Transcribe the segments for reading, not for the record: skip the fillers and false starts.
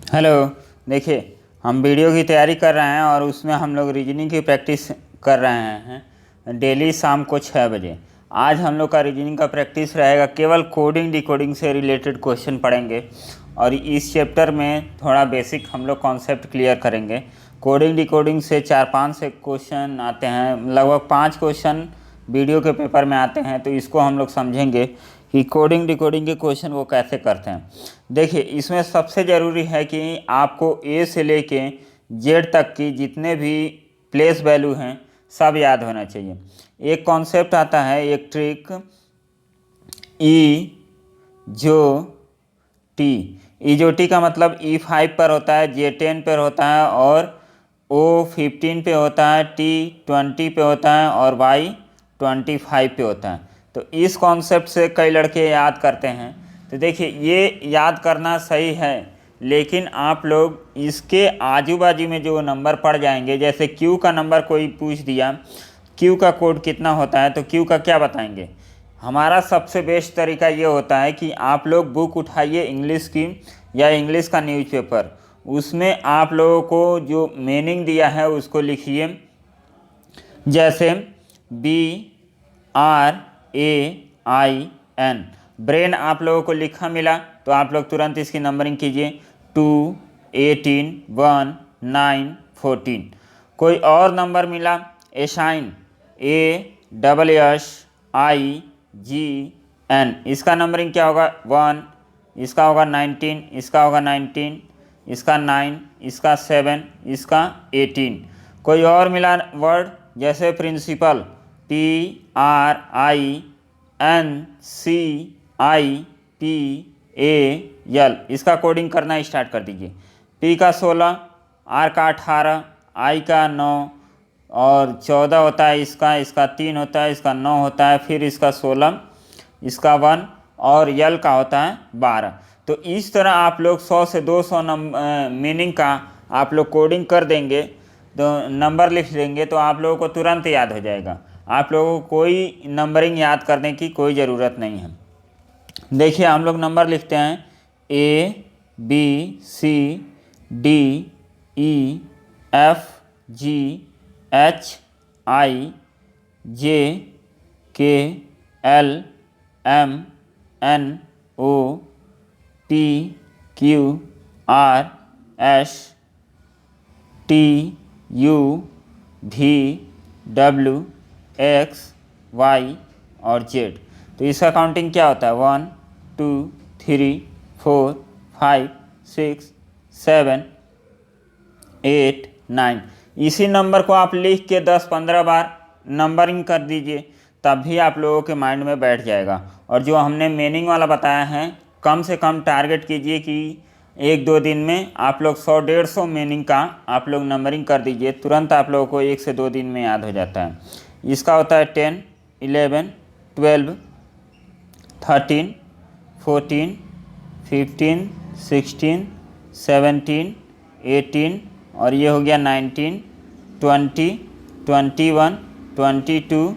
Hello. देखिए, हम video की तैयारी कर रहे हैं और उसमें हम लोग रीजनिंग की प्रैक्टिस कर रहे हैं डेली शाम को 6 बजे। आज हम लोग का रीजनिंग का प्रैक्टिस रहेगा, केवल कोडिंग डिकोडिंग से रिलेटेड क्वेश्चन पढ़ेंगे और इस चैप्टर में थोड़ा बेसिक हम लोग कॉन्सेप्ट क्लियर करेंगे। कोडिंग डिकोडिंग से 4-5 से क्वेश्चन आते हैं, लगभग 5 क्वेश्चन वीडियो के पेपर में आते हैं, तो इसको हम लोग समझेंगे कि कोडिंग डिकोडिंग के क्वेश्चन वो कैसे करते हैं। देखिए, इसमें सबसे ज़रूरी है कि आपको ए से लेके जेड तक की जितने भी प्लेस वैल्यू हैं सब याद होना चाहिए। एक कॉन्सेप्ट आता है, एक ट्रिक, ई जो टी। ई जो टी का मतलब E5 पर होता है, J10 पर होता है और O15 पे होता है, T20 पे होता है और Y25 पे होता है। तो इस कॉन्सेप्ट से कई लड़के याद करते हैं। तो देखिए, ये याद करना सही है, लेकिन आप लोग इसके आजू बाजू में जो नंबर पड़ जाएंगे, जैसे Q का नंबर कोई पूछ दिया, Q का कोड कितना होता है, तो Q का क्या बताएंगे। हमारा सबसे बेस्ट तरीका ये होता है कि आप लोग बुक उठाइए इंग्लिश की या इंग्लिश का न्यूज़पेपर, उसमें आप लोगों को जो मीनिंग दिया है उसको लिखिए। जैसे BRAIN, ब्रेन आप लोगों को लिखा मिला तो आप लोग तुरंत इसकी नंबरिंग कीजिए, 2, 18, 1, 9, 14। कोई और नंबर मिला, एशाइन, ASSIGN, इसका नंबरिंग क्या होगा, 1, इसका होगा 19, इसका होगा 19, इसका 9, इसका 7, इसका 18। कोई और मिला वर्ड, जैसे प्रिंसिपल, PRINCIPAL, इसका कोडिंग करना स्टार्ट कर दीजिए। P का 16, R का 18, I का 9 और 14 होता है इसका 3 होता है, इसका 9 होता है, फिर इसका 16, इसका 1 और यल का होता है 12। तो इस तरह आप लोग 100 से 200 मीनिंग का आप लोग कोडिंग कर देंगे, तो नंबर लिख देंगे, तो आप लोगों को तुरंत याद हो जाएगा। आप लोगों को कोई नंबरिंग याद करने की कोई ज़रूरत नहीं है। देखिए, हम लोग नंबर लिखते हैं ABCDEFGHIJ और जेड। तो इसका काउंटिंग क्या होता है, 1, 2, 3, 4, 5, 6, 7, 8, 9। इसी नंबर को आप लिख के 10-15 बार नंबरिंग कर दीजिए, तब भी आप लोगों के माइंड में बैठ जाएगा। और जो हमने मीनिंग वाला बताया है, कम से कम टारगेट कीजिए कि 1-2 दिन में आप लोग 100-150 मीनिंग का आप लोग नंबरिंग कर दीजिए, तुरंत आप लोगों को 1 से 2 दिन में याद हो जाता है। इसका होता है 10, 11, 12, 13, 14, 15, 16, 17, 18 और ये हो गया 19, 20, 21, 22,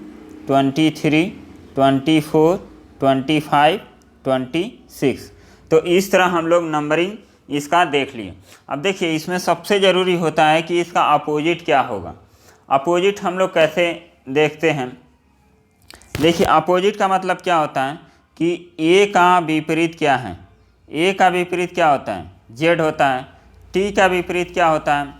23, 24, 25, 26। तो इस तरह हम लोग नंबरिंग इसका देख लिए। अब देखिए, इसमें सबसे ज़रूरी होता है कि इसका अपोजिट क्या होगा। अपोजिट हम लोग कैसे देखते हैं, देखिए, अपोजिट का मतलब क्या होता है कि ए का विपरीत क्या है। ए का विपरीत क्या होता है, जेड होता है। टी का विपरीत क्या होता है,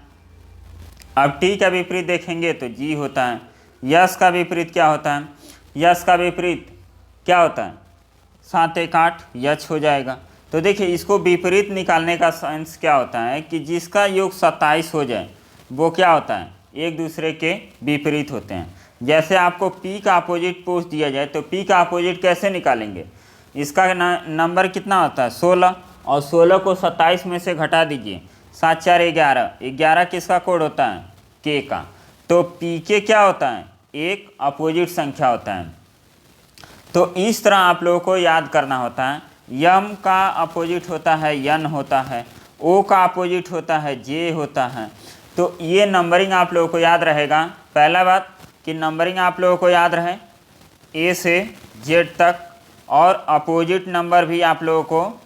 अब टी का विपरीत देखेंगे तो जी होता है। यस का विपरीत क्या होता है, यस का विपरीत क्या होता है, 7 1 8 यच हो जाएगा। तो देखिए, इसको विपरीत निकालने का सेंस क्या होता है कि जिसका योग 27 हो जाए वो क्या होता है, एक दूसरे के विपरीत होते हैं। जैसे आपको P का अपोजिट पूछ दिया जाए तो P का अपोजिट कैसे निकालेंगे, इसका नंबर कितना होता है, 16, और 16 को 27 में से घटा दीजिए, 7 4 11, 11 किसका कोड होता है, K का। तो PK क्या होता है, एक अपोजिट संख्या होता है। तो इस तरह आप लोगों को याद करना होता है। यम का अपोजिट होता है यन होता है, ओ का अपोजिट होता है जे होता है। तो ये नंबरिंग आप लोगों को याद रहेगा। पहला बात कि नंबरिंग आप लोगों को याद रहे ए से जेड तक, और अपोजिट नंबर भी आप लोगों को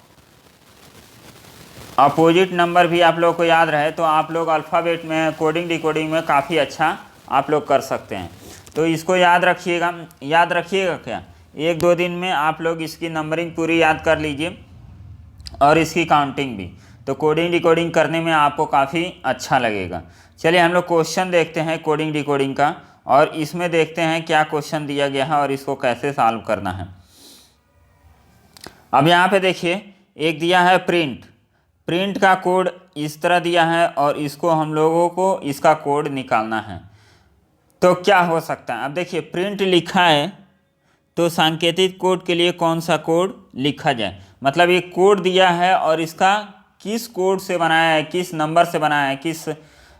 अपोजिट नंबर भी आप लोग को याद रहे तो आप लोग अल्फ़ाबेट में कोडिंग डिकोडिंग में काफ़ी अच्छा आप लोग कर सकते हैं। तो इसको याद रखिएगा क्या, 1-2 दिन में आप लोग इसकी नंबरिंग पूरी याद कर लीजिए और इसकी काउंटिंग भी, तो कोडिंग डिकोडिंग करने में आपको काफ़ी अच्छा लगेगा। चलिए हम लोग क्वेश्चन देखते हैं कोडिंग डिकोडिंग का, और इसमें देखते हैं क्या क्वेश्चन दिया गया है और इसको कैसे सॉल्व करना है। अब यहाँ पे देखिए एक दिया है प्रिंट का कोड इस तरह दिया है और इसको हम लोगों को इसका कोड निकालना है। तो क्या हो सकता है, अब देखिए प्रिंट लिखा है तो सांकेतिक कोड के लिए कौन सा कोड लिखा जाए, मतलब ये कोड दिया है और इसका किस कोड से बनाया है, किस नंबर से बनाया है, किस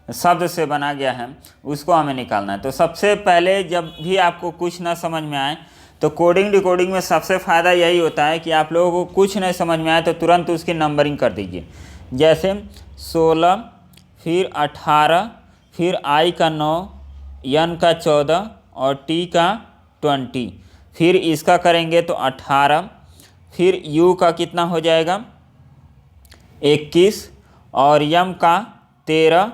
शब्द से बना गया है, उसको हमें निकालना है। तो सबसे पहले जब भी आपको कुछ ना समझ में आए तो कोडिंग डिकोडिंग में सबसे फ़ायदा यही होता है कि आप लोगों को कुछ नहीं समझ में आए तो तुरंत उसकी नंबरिंग कर दीजिए। जैसे 16, फिर 18, फिर I का 9, N का 14 और T का 20, फिर इसका करेंगे तो 18, फिर U का कितना हो जाएगा 21 और M का 13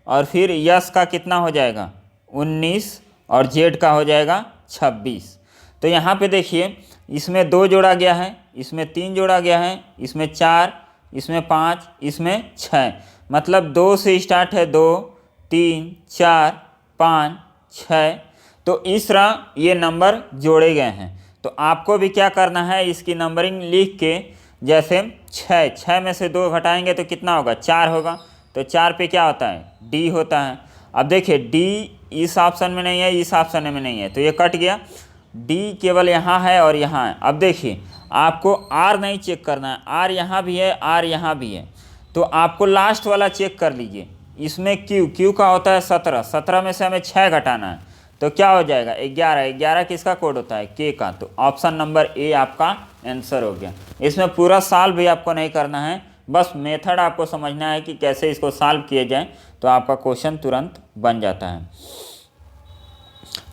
और फिर यस का कितना हो जाएगा 19 और जेड का हो जाएगा 26। तो यहाँ पे देखिए इसमें 2 जोड़ा गया है, इसमें 3 जोड़ा गया है, इसमें 4, इसमें 5, इसमें 6, मतलब 2 से स्टार्ट है 2, 3, 4, 5, 6। तो इस तरह ये नंबर जोड़े गए हैं। तो आपको भी क्या करना है, इसकी नंबरिंग लिख के, जैसे 6 में से 2 घटाएंगे तो कितना होगा 4 होगा, तो 4 पे क्या होता है डी होता है। अब देखिए डी इस ऑप्शन में नहीं है, इस ऑप्शन में नहीं है, तो ये कट गया, डी केवल यहाँ है और यहाँ है। अब देखिए आपको आर नहीं चेक करना है, आर यहाँ भी है, आर यहाँ भी है, तो आपको लास्ट वाला चेक कर लीजिए। इसमें क्यू का होता है 17 में से हमें 6 घटाना है, तो क्या हो जाएगा 11 किसका कोड होता है के का, तो ऑप्शन नंबर ए आपका आंसर हो गया। इसमें पूरा सॉल्व भी आपको नहीं करना है, बस मेथड आपको समझना है कि कैसे इसको सॉल्व किए जाए, तो आपका क्वेश्चन तुरंत बन जाता है।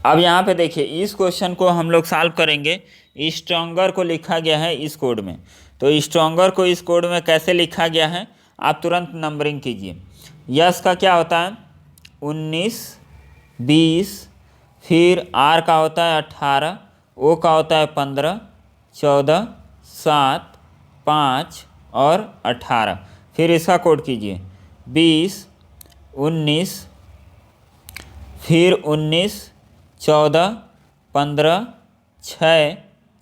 अब यहाँ पे देखिए इस क्वेश्चन को हम लोग सॉल्व करेंगे, स्ट्रॉन्गर को लिखा गया है इस कोड में, तो स्ट्रॉन्गर को इस कोड में कैसे लिखा गया है आप तुरंत नंबरिंग कीजिए। यस का क्या होता है 19, 20, फिर आर का होता है 18, ओ का होता है 15, 14, 7, 5 और 18, फिर इसका कोड कीजिए 20, 19, फिर 19, 14, 15,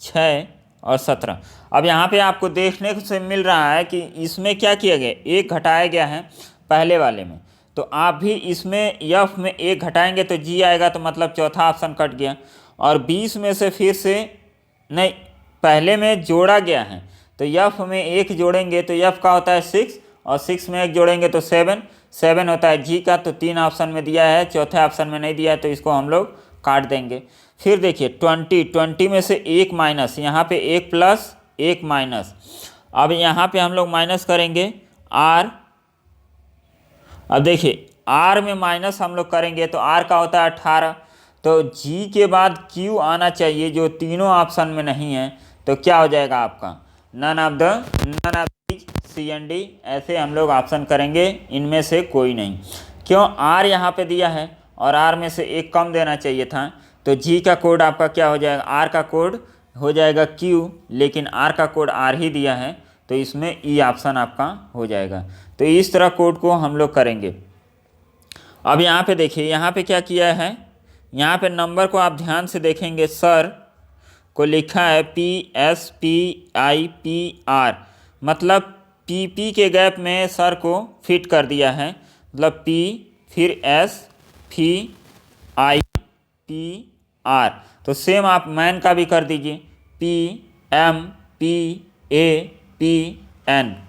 6 और 17। अब यहाँ पे आपको देखने से मिल रहा है कि इसमें क्या किया गया, 1 घटाया गया है पहले वाले में, तो आप भी इसमें एफ में 1 घटाएंगे तो जी आएगा, तो मतलब चौथा ऑप्शन कट गया। और 20 में से फिर से नहीं, पहले में जोड़ा गया है, तो एफ में 1 जोड़ेंगे तो एफ का होता है 6 और 6 में 1 जोड़ेंगे तो 7 होता है जी का, तो 3 ऑप्शन में दिया है, चौथे ऑप्शन में नहीं दिया है, तो इसको हम लोग काट देंगे। फिर देखिए 20 में से 1 माइनस, यहाँ पे 1 प्लस 1 माइनस, अब यहाँ पे हम लोग माइनस करेंगे आर। अब देखिए आर में माइनस हम लोग करेंगे तो आर का होता है 18, तो जी के बाद क्यू आना चाहिए जो तीनों ऑप्शन में नहीं है, तो क्या हो जाएगा आपका none of these C and D, ऐसे हम लोग ऑप्शन करेंगे, इनमें से कोई नहीं। क्यों, आर यहाँ पे दिया है और आर में से 1 कम देना चाहिए था, तो जी का कोड आपका क्या हो जाएगा, आर का कोड हो जाएगा क्यू, लेकिन आर का कोड आर ही दिया है, तो इसमें ई ऑप्शन आपका हो जाएगा। तो इस तरह कोड को हम लोग करेंगे। अब यहाँ पे देखिए, यहाँ पे क्या किया है, यहाँ पे नंबर को आप ध्यान से देखेंगे, सर को लिखा है PSPIPR, मतलब PP के गैप में सर को फिट कर दिया है, मतलब P फिर S फिर IPR। तो सेम आप मैन का भी कर दीजिए, PMPAPN।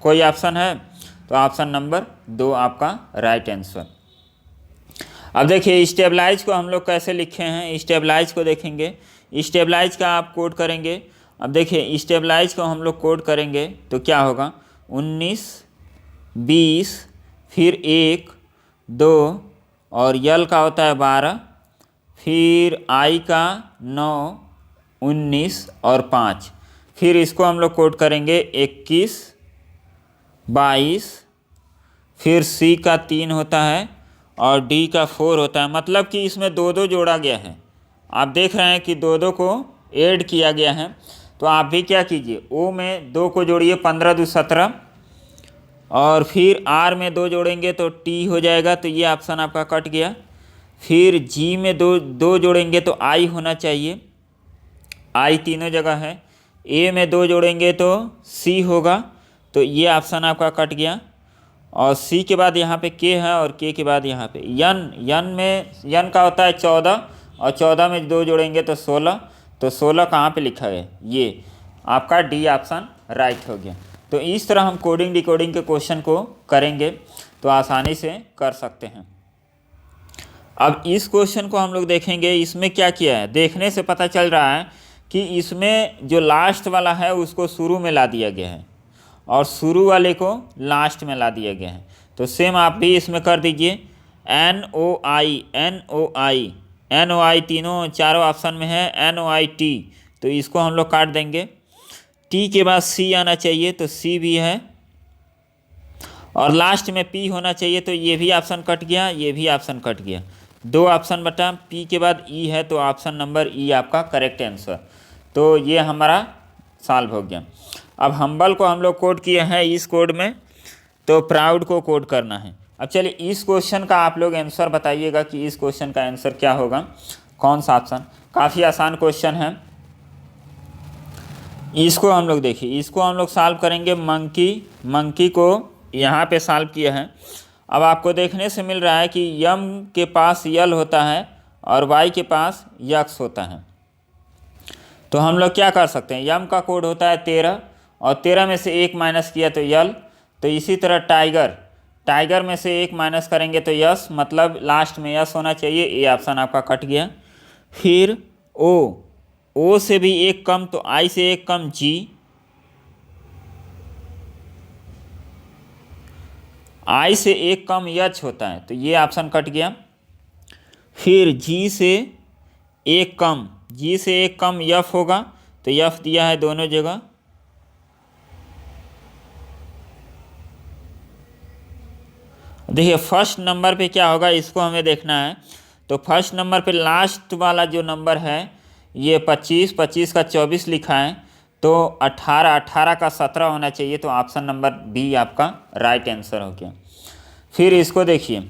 कोई ऑप्शन है, तो ऑप्शन नंबर 2 आपका राइट आंसर। अब देखिए स्टेबलाइज को हम लोग कैसे लिखे हैं, स्टेबलाइज को देखेंगे, स्टेबलाइज का आप कोड करेंगे। अब देखिए स्टेबलाइज को हम लोग कोड करेंगे तो क्या होगा 19, 20, फिर 1, 2 और यल का होता है 12, फिर आई का 9, 19 और 5, फिर इसको हम लोग कोड करेंगे 21, 22, फिर सी का 3 होता है और डी का 4 होता है। मतलब कि इसमें दो दो जोड़ा गया है। आप देख रहे हैं कि दो दो को ऐड किया गया है। तो आप भी क्या कीजिए, ओ में 2 को जोड़िए, 15 दूनी 17, और फिर आर में 2 जोड़ेंगे तो टी हो जाएगा, तो ये ऑप्शन आपका कट गया। फिर जी में दो जोड़ेंगे तो आई होना चाहिए, आई तीनों जगह है। ए में 2 जोड़ेंगे तो सी होगा, तो ये ऑप्शन आपका कट गया। और सी के बाद यहाँ पे के है और के के बाद यहाँ पे यन का होता है 14, और 14 में 2 जोड़ेंगे तो 16, तो 16 कहाँ पे लिखा है, ये आपका डी ऑप्शन राइट हो गया। तो इस तरह हम कोडिंग डिकोडिंग के क्वेश्चन को करेंगे तो आसानी से कर सकते हैं। अब इस क्वेश्चन को हम लोग देखेंगे, इसमें क्या किया है। देखने से पता चल रहा है कि इसमें जो लास्ट वाला है उसको शुरू में ला दिया गया है और शुरू वाले को लास्ट में ला दिया गया है। तो सेम आप भी इसमें कर दीजिए, NOI तीनों चारों ऑप्शन में है, NOIT, तो इसको हम लोग काट देंगे। टी के बाद सी आना चाहिए, तो सी भी है, और लास्ट में पी होना चाहिए, तो ये भी ऑप्शन कट गया, ये भी ऑप्शन कट गया। 2 ऑप्शन बटा, पी के बाद ई है, तो ऑप्शन नंबर ई आपका करेक्ट आंसर। तो ये हमारा सॉल्व हो गया। अब हम्बल को हम लोग कोड किए हैं इस कोड में, तो प्राउड को कोड करना है। अब चलिए इस क्वेश्चन का आप लोग आंसर बताइएगा कि इस क्वेश्चन का आंसर क्या होगा, कौन सा ऑप्शन। काफ़ी आसान क्वेश्चन है। इसको हम लोग देखिए, इसको हम लोग सॉल्व करेंगे। मंकी को यहाँ पे सॉल्व किया है। अब आपको देखने से मिल रहा है कि यम के पास यल होता है और वाई के पास यक्स होता है। तो हम लोग क्या कर सकते हैं, यम का कोड होता है 13, और 13 में से 1 माइनस किया तो यल। तो इसी तरह टाइगर में से 1 माइनस करेंगे तो यस, मतलब लास्ट में यस होना चाहिए, ये ऑप्शन आपका कट गया। फिर ओ से भी 1 कम, तो आई से 1 कम जी, आई से 1 कम यच होता है, तो ये ऑप्शन कट गया। फिर जी से 1 कम यफ होगा, तो यफ दिया है दोनों जगह। देखिए फर्स्ट नंबर पे क्या होगा, इसको हमें देखना है। तो फर्स्ट नंबर पे लास्ट वाला जो नंबर है ये 25 का 24 लिखा है, तो 18 का 17 होना चाहिए, तो ऑप्शन नंबर बी आपका राइट आंसर हो गया। फिर इसको देखिए,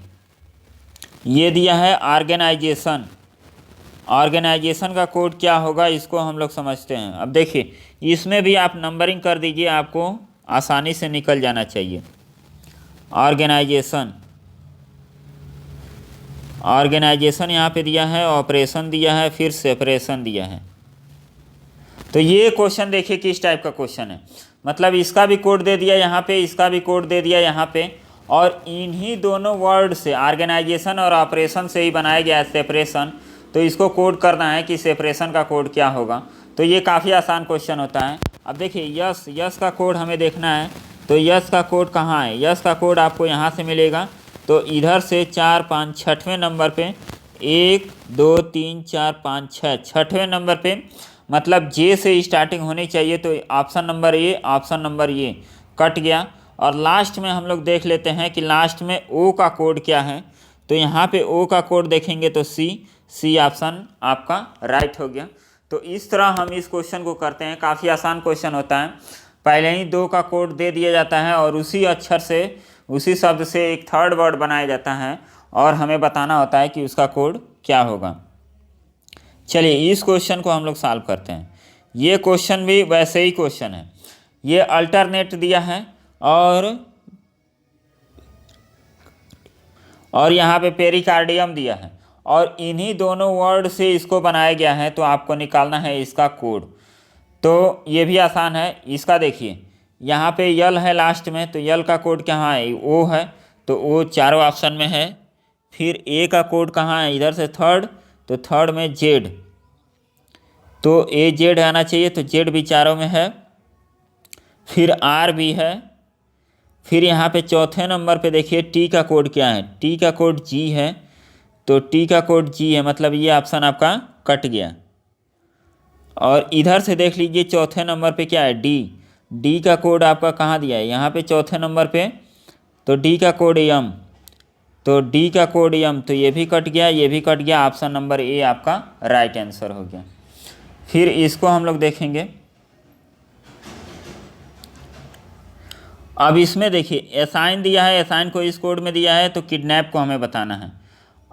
ये दिया है ऑर्गेनाइजेशन का कोड क्या होगा, इसको हम लोग समझते हैं। अब देखिए इसमें भी आप नंबरिंग कर दीजिए, आपको आसानी से निकल जाना चाहिए। ऑर्गेनाइजेशन यहाँ पे दिया है, ऑपरेशन दिया है, फिर सेपरेशन दिया है। तो ये क्वेश्चन देखिए किस टाइप का क्वेश्चन है, मतलब इसका भी कोड दे दिया यहाँ पे, इसका भी कोड दे दिया यहाँ पे, और इन्हीं दोनों वर्ड से, ऑर्गेनाइजेशन और ऑपरेशन से ही बनाया गया है सेपरेशन। तो इसको कोड करना है कि सेपरेशन का कोड क्या होगा। तो ये काफ़ी आसान क्वेश्चन होता है। अब देखिए यस का कोड हमें देखना है। तो यस का कोड कहाँ है, यस का कोड आपको यहाँ से मिलेगा। तो इधर से 4 5 6वें नंबर पे 1 2 3 4 5 6 6वें नंबर पे, मतलब जे से स्टार्टिंग होनी चाहिए। तो ऑप्शन नंबर ये कट गया। और लास्ट में हम लोग देख लेते हैं कि लास्ट में ओ का कोड क्या है। तो यहाँ पे ओ का कोड देखेंगे तो सी ऑप्शन आपका राइट हो गया। तो इस तरह हम इस क्वेश्चन को करते हैं। काफ़ी आसान क्वेश्चन होता है। पहले ही 2 का कोड दे दिया जाता है और उसी अक्षर से, उसी शब्द से एक थर्ड वर्ड बनाया जाता है और हमें बताना होता है कि उसका कोड क्या होगा। चलिए इस क्वेश्चन को हम लोग सॉल्व करते हैं। ये क्वेश्चन भी वैसे ही क्वेश्चन है। ये अल्टरनेट दिया है और यहाँ पे पेरिकार्डियम दिया है, और इन्हीं दोनों वर्ड से इसको बनाया गया है। तो आपको निकालना है इसका कोड। तो ये भी आसान है। इसका देखिए यहाँ पे यल है लास्ट में, तो यल का कोड कहाँ है, ओ है, तो ओ चारों ऑप्शन में है। फिर ए का कोड कहाँ है, इधर से थर्ड, तो थर्ड में जेड, तो ए जेड आना चाहिए, तो जेड भी चारों में है। फिर आर भी है। फिर यहाँ पे चौथे नंबर पे देखिए टी का कोड क्या है, टी का कोड जी है, तो टी का कोड जी है, मतलब ये ऑप्शन आपका कट गया। और इधर से देख लीजिए चौथे नंबर पे क्या है, डी का कोड आपका कहाँ दिया है, यहाँ पे चौथे नंबर पे, तो डी का कोड यम, तो डी का कोड यम, तो ये भी कट गया, ये भी कट गया। ऑप्शन नंबर ए आपका राइट आंसर हो गया। फिर इसको हम लोग देखेंगे। अब इसमें देखिए असाइन दिया है, असाइन को इस कोड में दिया है, तो किडनैप को हमें बताना है।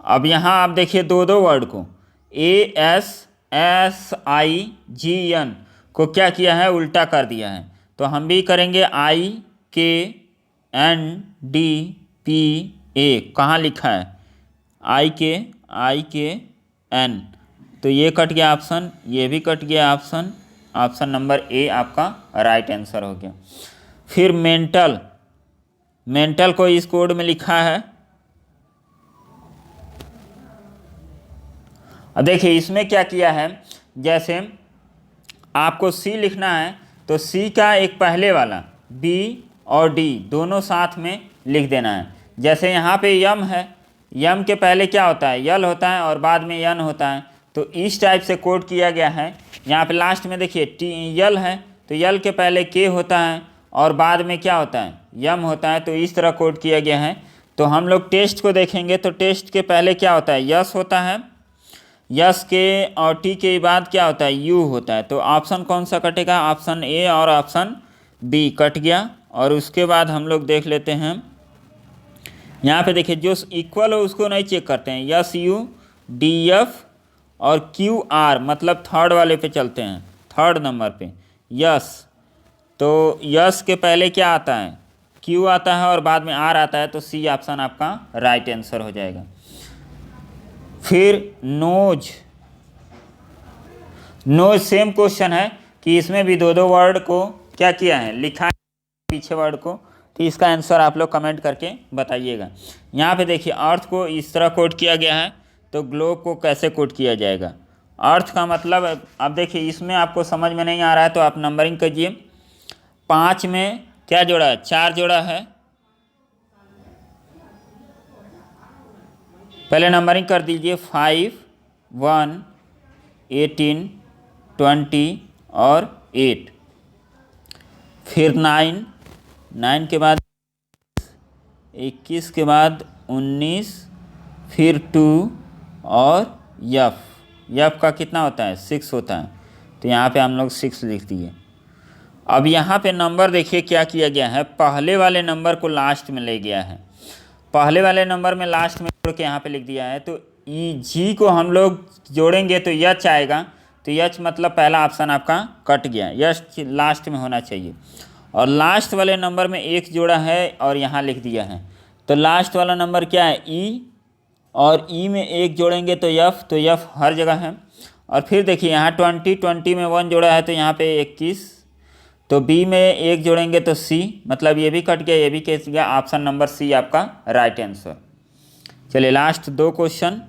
अब यहाँ आप देखिए दो दो वर्ड को ASSIGN को क्या किया है, उल्टा कर दिया है। तो हम भी करेंगे IKNDPA, कहाँ लिखा है IKN, तो ये कट गया ऑप्शन, ये भी कट गया ऑप्शन। ऑप्शन नंबर ए आपका राइट आंसर हो गया। फिर मेंटल, मेंटल को इस कोड में लिखा है। अब देखिए इसमें क्या किया है, जैसे आपको सी लिखना है तो सी का एक पहले वाला बी और डी दोनों साथ में लिख देना है। जैसे यहाँ पे यम है, यम के पहले क्या होता है, यल होता है और बाद में यन होता है, तो इस टाइप से कोड किया गया है। यहाँ पे लास्ट में देखिए टी यल है, तो यल के पहले के होता है और बाद में क्या होता है, यम होता है, तो इस तरह कोड किया गया है। तो हम लोग टेस्ट को देखेंगे तो टेस्ट के पहले क्या होता है, यस होता है, यस के और टी के बाद क्या होता है, यू होता है। तो ऑप्शन कौन सा कटेगा, ऑप्शन ए और ऑप्शन बी कट गया। और उसके बाद हम लोग देख लेते हैं, यहाँ पे देखिए जो इक्वल हो उसको नहीं चेक करते हैं, यस यू डी एफ और क्यू आर, मतलब थर्ड वाले पे चलते हैं, थर्ड नंबर पे यस, तो यस के पहले क्या आता है, क्यू आता है और बाद में आर आता है, तो सी ऑप्शन आपका राइट आंसर हो जाएगा। फिर नोज, नोज सेम क्वेश्चन है कि इसमें भी दो दो वर्ड को क्या किया है, लिखा है पीछे वर्ड को, तो इसका आंसर आप लोग कमेंट करके बताइएगा। यहाँ पे देखिए अर्थ को इस तरह कोड किया गया है, तो ग्लोब को कैसे कोड किया जाएगा। अर्थ का मतलब अब देखिए इसमें आपको समझ में नहीं आ रहा है तो आप नंबरिंग कीजिए। 5 में क्या जोड़ा है, 4 जोड़ा है, पहले नंबरिंग कर दीजिए 5, 1, 18, 20 और 8। फिर 9, 9 के बाद 21 के बाद 19, फिर 2 और यफ, यफ का कितना होता है, 6 होता है, तो यहाँ पे हम लोग 6 लिख दिए। अब यहाँ पे नंबर देखिए क्या किया गया है, पहले वाले नंबर को लास्ट में ले गया है, पहले वाले नंबर में लास्ट में जोड़ के यहाँ पे लिख दिया है। तो ई जी को हम लोग जोड़ेंगे तो यच आएगा, तो यच मतलब पहला ऑप्शन आपका कट गया, यच लास्ट में होना चाहिए। और लास्ट वाले नंबर में 1 जोड़ा है और यहाँ लिख दिया है, तो लास्ट वाला नंबर क्या है, ई, और ई में 1 जोड़ेंगे तो यफ, तो यफ हर जगह है। और फिर देखिए यहाँ 20 में 1 जोड़ा है तो यहाँ पे 21, तो बी में 1 जोड़ेंगे तो सी, मतलब ये भी कट गया, ये भी कट गया। ऑप्शन नंबर सी आपका राइट आंसर। चलिए लास्ट 2 क्वेश्चन,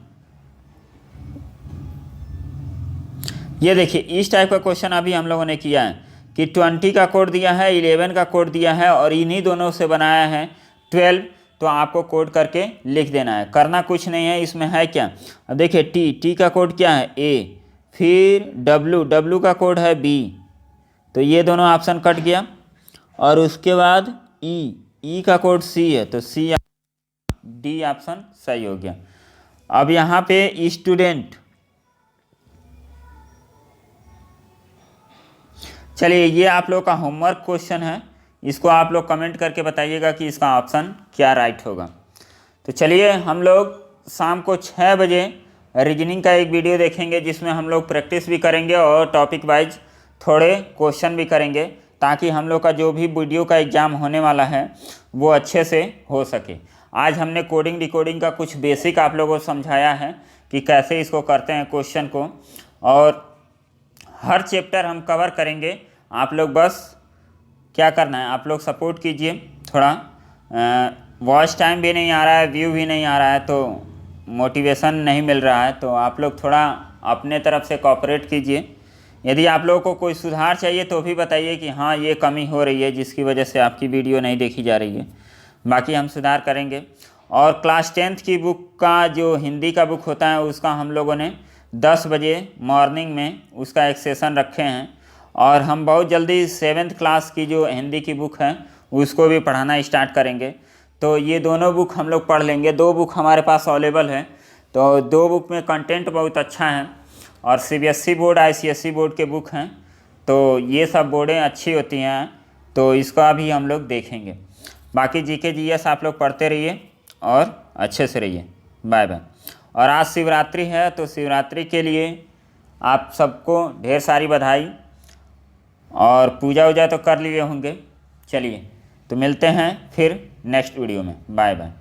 ये देखिए इस टाइप का क्वेश्चन अभी हम लोगों ने किया है कि 20 का कोड दिया है, 11 का कोड दिया है और इन्हीं दोनों से बनाया है 12, तो आपको कोड करके लिख देना है, करना कुछ नहीं है। इसमें है क्या, अब देखिए टी का कोड क्या है, ए, फिर डब्लू का कोड है बी, तो ये दोनों ऑप्शन कट गया। और उसके बाद ई का कोड सी है, तो सी, डी ऑप्शन सही हो गया। अब यहाँ पे स्टूडेंट, चलिए ये आप लोग का होमवर्क क्वेश्चन है, इसको आप लोग कमेंट करके बताइएगा कि इसका ऑप्शन क्या राइट होगा। तो चलिए हम लोग शाम को 6 बजे रीजनिंग का एक वीडियो देखेंगे जिसमें हम लोग प्रैक्टिस भी करेंगे और टॉपिक वाइज थोड़े क्वेश्चन भी करेंगे, ताकि हम लोग का जो भी वीडियो का एग्ज़ाम होने वाला है वो अच्छे से हो सके। आज हमने कोडिंग डिकोडिंग का कुछ बेसिक आप लोगों को समझाया है कि कैसे इसको करते हैं क्वेश्चन को, और हर चैप्टर हम कवर करेंगे। आप लोग बस क्या करना है, आप लोग सपोर्ट कीजिए, थोड़ा वॉच टाइम भी नहीं आ रहा है, व्यू भी नहीं आ रहा है, तो मोटिवेशन नहीं मिल रहा है, तो आप लोग थोड़ा अपने तरफ से कोऑपरेट कीजिए। यदि आप लोगों को कोई सुधार चाहिए तो भी बताइए कि हाँ ये कमी हो रही है जिसकी वजह से आपकी वीडियो नहीं देखी जा रही है, बाकी हम सुधार करेंगे। और क्लास 10th की बुक का जो हिंदी का बुक होता है उसका हम लोगों ने 10 बजे मॉर्निंग में उसका एक सेशन रखे हैं, और हम बहुत जल्दी 7th क्लास की जो हिंदी की बुक है उसको भी पढ़ाना स्टार्ट करेंगे। तो ये दोनों बुक हम लोग पढ़ लेंगे। 2 बुक हमारे पास अवेलेबल है, तो 2 बुक में कंटेंट बहुत अच्छा है और सीबीएसई बोर्ड आईसीएसई बोर्ड के बुक हैं, तो ये सब बोर्डें अच्छी होती हैं, तो इसका भी हम लोग देखेंगे। बाकी जीके जीएस आप लोग पढ़ते रहिए और अच्छे से रहिए। Bye bye. और आज शिवरात्रि है, तो शिवरात्रि के लिए आप सबको ढेर सारी बधाई, और पूजा वूजा तो कर लिए होंगे। चलिए, तो मिलते हैं फिर नेक्स्ट वीडियो में। Bye bye.